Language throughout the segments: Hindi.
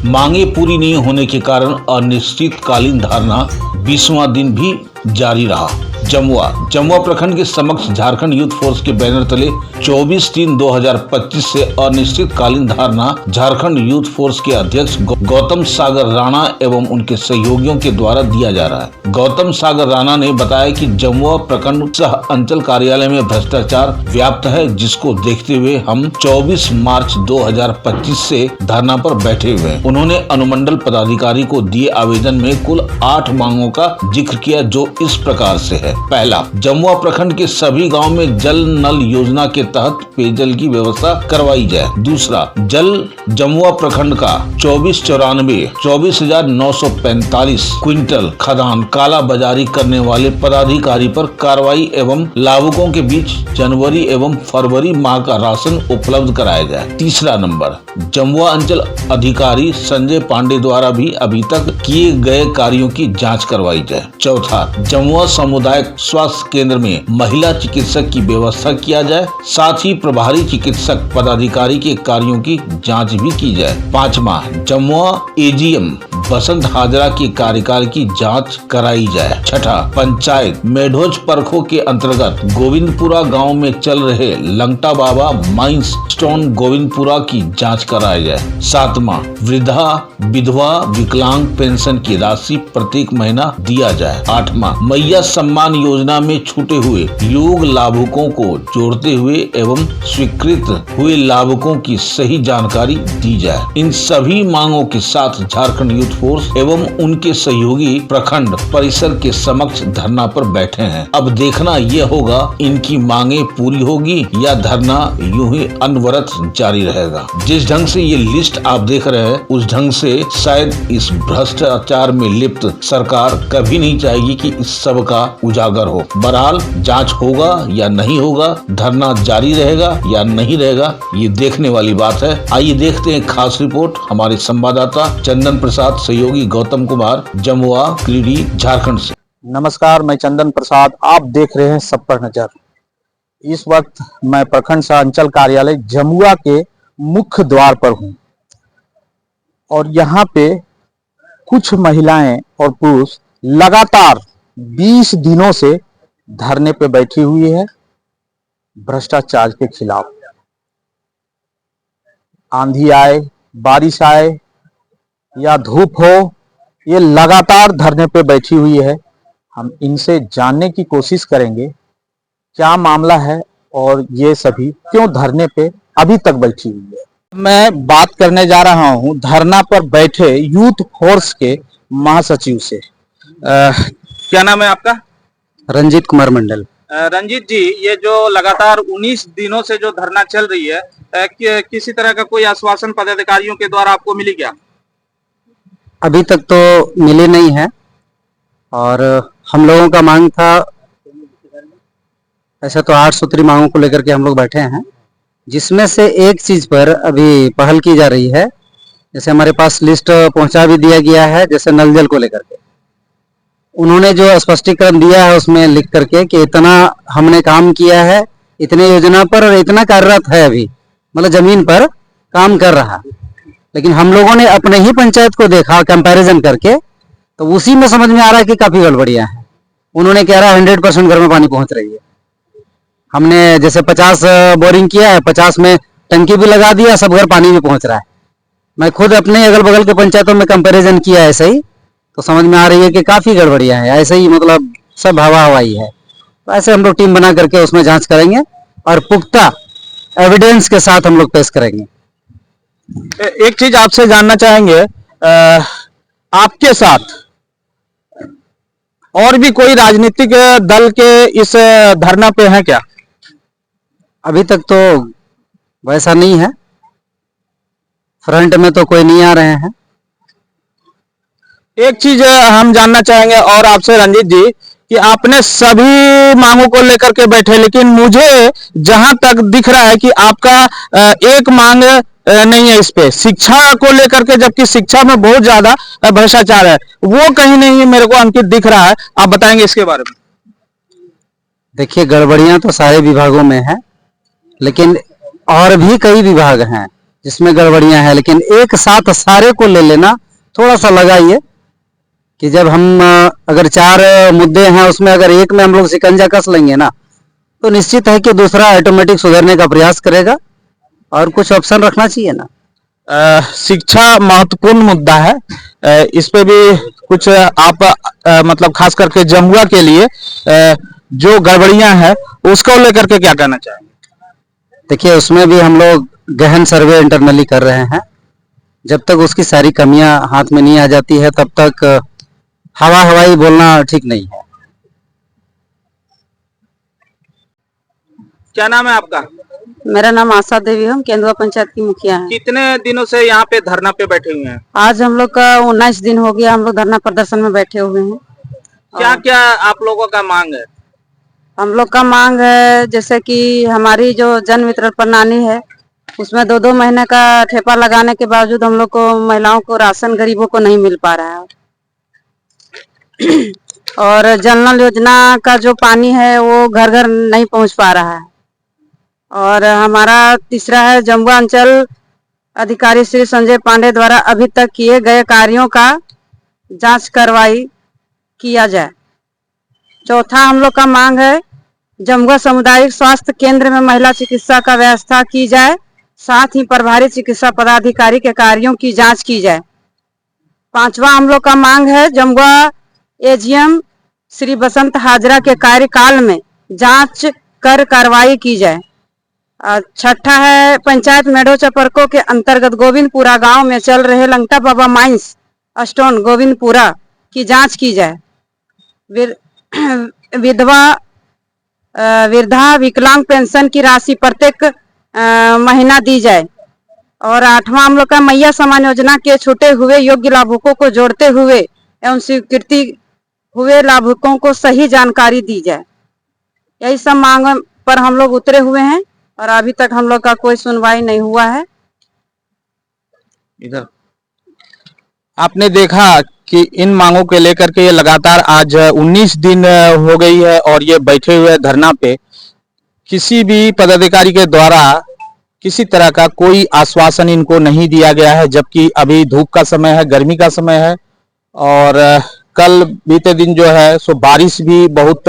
मांगे पूरी नहीं होने के कारण अनिश्चितकालीन धरना 20वां दिन भी जारी रहा। जमुआ प्रखंड के समक्ष झारखंड यूथ फोर्स के बैनर तले 24/3/2025 से अनिश्चितकालीन धरना झारखंड यूथ फोर्स के अध्यक्ष गौतम सागर राणा एवं उनके सहयोगियों के द्वारा दिया जा रहा है। गौतम सागर राणा ने बताया कि जमुआ प्रखंड सह अंचल कार्यालय में भ्रष्टाचार व्याप्त है, जिसको देखते हुए हम 24 मार्च 2025 से धरना पर बैठे हुए हैं। उन्होंने अनुमंडल पदाधिकारी को दिए आवेदन में कुल 8 मांगों का जिक्र किया, जो इस प्रकार से है। पहला, जमुआ प्रखंड के सभी गांव में जल नल योजना के तहत पेयजल की व्यवस्था करवाई जाए। दूसरा, जमुआ प्रखंड का 24,945 क्विंटल खदान काला बाजारी करने वाले पदाधिकारी पर कार्रवाई एवं लाभुकों के बीच जनवरी एवं फरवरी माह का राशन उपलब्ध कराया जाए। तीसरा नंबर, जमुआ अंचल अधिकारी संजय पांडे द्वारा भी अभी तक किए गए कार्यों की जांच करवाई जाए। चौथा, जमुआ सामुदायिक स्वास्थ्य केंद्र में महिला चिकित्सक की व्यवस्था किया जाए, साथ ही प्रभारी चिकित्सक पदाधिकारी के कार्यों की जांच भी की जाए। पांचवा, जमुआ एजीएम बसंत हाजरा के कार्यकाल की जांच कराई जाए। छठा, पंचायत मेढोज परखो के अंतर्गत गोविंदपुरा गांव में चल रहे लंगटा बाबा माइंस स्टोन गोविंदपुरा की जांच कराई जाए। सातवां, वृद्धा विधवा विकलांग पेंशन की राशि प्रत्येक महीना दिया जाए। आठवां, मैया सम्मान योजना में छूटे हुए योग लाभुकों को जोड़ते हुए एवं स्वीकृत हुए लाभुकों की सही जानकारी दी जाए। इन सभी मांगों के साथ झारखंड यूथ फोर्स एवं उनके सहयोगी प्रखंड परिसर के समक्ष धरना पर बैठे हैं। अब देखना यह होगा इनकी मांगे पूरी होगी या धरना यूं ही अनवरत जारी रहेगा। जिस ढंग से ये लिस्ट आप देख रहे हैं, उस ढंग से शायद इस भ्रष्टाचार में लिप्त सरकार कभी नहीं चाहेगी कि इस सब का उजागर हो। बहरहाल जांच होगा या नहीं होगा, धरना जारी रहेगा या नहीं रहेगा, ये देखने वाली बात है। आइए देखते हैं खास रिपोर्ट हमारे संवाददाता चंदन प्रसाद, सहयोगी गौतम कुमार, जमुआ क्रीडी, झारखंड से। नमस्कार, मैं चंदन प्रसाद, आप देख रहे हैं सब पर नजर। इस वक्त मैं प्रखंड सह अंचल कार्यालय जमुआ के मुख्य द्वार पर हूं और यहाँ पे कुछ महिलाएं और पुरुष लगातार 20 दिनों से धरने पे बैठी हुई है भ्रष्टाचार के खिलाफ। आंधी आए, बारिश आए या धूप हो, ये लगातार धरने पे बैठी हुई है। हम इनसे जानने की कोशिश करेंगे क्या मामला है और ये सभी क्यों धरने पे अभी तक बैठी हुई है। मैं बात करने जा रहा हूं धरना पर बैठे यूथ फोर्स के महासचिव से। क्या नाम है आपका? रंजीत कुमार मंडल। रंजीत जी, ये जो लगातार 19 दिनों से जो धरना चल रही है, किसी तरह का कोई आश्वासन पदाधिकारियों के द्वारा आपको मिली क्या? अभी तक तो मिले नहीं है और हम लोगों का मांग था, ऐसे तो 8 सूत्री मांगों को लेकर के हम लोग बैठे हैं, जिसमें से एक चीज पर अभी पहल की जा रही है। जैसे हमारे पास लिस्ट पहुंचा भी दिया गया है, जैसे नल जल को लेकर के उन्होंने जो स्पष्टीकरण दिया है उसमें लिख करके कि इतना हमने काम किया है, इतने योजना पर और इतना कार्यरत है, अभी मतलब जमीन पर काम कर रहा। लेकिन हम लोगों ने अपने ही पंचायत को देखा कंपैरिजन करके, तो उसी में समझ में आ रहा है कि काफी गड़बड़ियां हैं। उन्होंने कह रहा है 100% घर में पानी पहुंच रही है। हमने जैसे 50 बोरिंग किया है, 50 में टंकी भी लगा दिया, सब घर पानी भी पहुंच रहा है। मैं खुद अपने अगल बगल के पंचायतों में कंपैरिजन किया ऐसे ही, तो समझ में आ रही है कि काफी गड़बड़ियां हैं। ऐसे ही मतलब सब हवा हवाई है। तो ऐसे हम लोग टीम बना करके उसमें जांच करेंगे और पुख्ता एविडेंस के साथ हम लोग पेश करेंगे। एक चीज आपसे जानना चाहेंगे, आपके साथ और भी कोई राजनीतिक दल के इस धरना पे हैं क्या? अभी तक तो वैसा नहीं है, फ्रंट में तो कोई नहीं आ रहे हैं। एक चीज हम जानना चाहेंगे और आपसे रंजीत जी, कि आपने सभी मांगों को लेकर के बैठे, लेकिन मुझे जहां तक दिख रहा है कि आपका एक मांग नहीं है इस पे, शिक्षा को लेकर के, जबकि शिक्षा में बहुत ज्यादा भ्रष्टाचार है, वो कहीं नहीं मेरे को अंकित दिख रहा है। आप बताएंगे इसके बारे में? देखिए, गड़बड़ियां तो सारे विभागों में है, लेकिन और भी कई विभाग हैं जिसमें गड़बड़ियां हैं, लेकिन एक साथ सारे को ले लेना थोड़ा सा लगा ये कि जब हम अगर 4 मुद्दे हैं उसमें अगर एक में हम लोग शिकंजा कस लेंगे ना, तो निश्चित है कि दूसरा ऑटोमेटिक सुधरने का प्रयास करेगा और कुछ ऑप्शन रखना चाहिए ना। शिक्षा महत्वपूर्ण मुद्दा है, इस पे भी कुछ आप मतलब खास करके जमुआ के लिए जो गड़बड़ियां हैं उसको लेकर के क्या कहना चाहेंगे? देखिए, उसमें भी हम लोग गहन सर्वे इंटरनली कर रहे हैं। जब तक उसकी सारी कमियां हाथ में नहीं आ जाती है तब तक हवाई बोलना ठीक नहीं है। क्या नाम है आपका? मेरा नाम आशा देवी है, हम केंदुआ पंचायत की मुखिया हैं। कितने दिनों से यहाँ पे धरना पे बैठे हुए हैं? आज हम लोग का 19 दिन हो गया, हम लोग धरना प्रदर्शन में बैठे हुए हैं। क्या क्या आप लोगों का मांग है? हम लोग का मांग है जैसे कि हमारी जो जन वितरण प्रणाली है उसमें 2-2 महीने का ठेपा लगाने के बावजूद हम लोग को, महिलाओं को राशन गरीबों को नहीं मिल पा रहा है। और जल नल योजना का जो पानी है वो घर घर नहीं पहुंच पा रहा है। और हमारा तीसरा है, जमुआ अंचल अधिकारी श्री संजय पांडे द्वारा अभी तक किए गए कार्यों का जांच कार्रवाई किया जाए। चौथा हम लोग का मांग है, जमुआ सामुदायिक स्वास्थ्य केंद्र में महिला चिकित्सा का व्यवस्था की जाए, साथ ही प्रभारी चिकित्सा पदाधिकारी के कार्यों की जांच की जाए। पांचवा हम लोग का मांग है, जमुआ एजीएम श्री बसंत हाजरा के कार्यकाल में जांच कर कार्रवाई की जाए। छठा है, पंचायत मेढो चपरको के अंतर्गत गोविंदपुरा गांव में चल रहे लंगटा बाबा माइंस स्टोन गोविंदपुरा की जांच की जाए। वृद्धा विकलांग पेंशन की राशि प्रत्येक महीना दी जाए। और आठवां हम लोग का, मैया समान योजना के छूटे हुए योग्य लाभुकों को जोड़ते हुए एवं स्वीकृति हुए लाभुकों को सही जानकारी दी जाए। यही सब मांग पर हम लोग उतरे हुए हैं और अभी तक हम लोग का कोई सुनवाई नहीं हुआ है। इधर आपने देखा कि इन मांगों के लेकर के ये लगातार आज 19 दिन हो गई है और ये बैठे हुए धरना पे किसी भी पदाधिकारी के द्वारा किसी तरह का कोई आश्वासन इनको नहीं दिया गया है, जबकि अभी धूप का समय है, गर्मी का समय है और कल बीते दिन जो है सो बारिश भी बहुत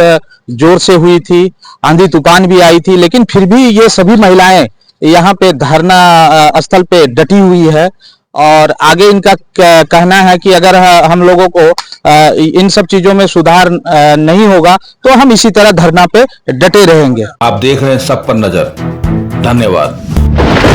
जोर से हुई थी, आंधी तूफान भी आई थी, लेकिन फिर भी ये सभी महिलाएं यहाँ पे धरना स्थल पे डटी हुई है। और आगे इनका कहना है कि अगर हम लोगों को इन सब चीजों में सुधार नहीं होगा तो हम इसी तरह धरना पे डटे रहेंगे। आप देख रहे हैं सब पर नजर। धन्यवाद।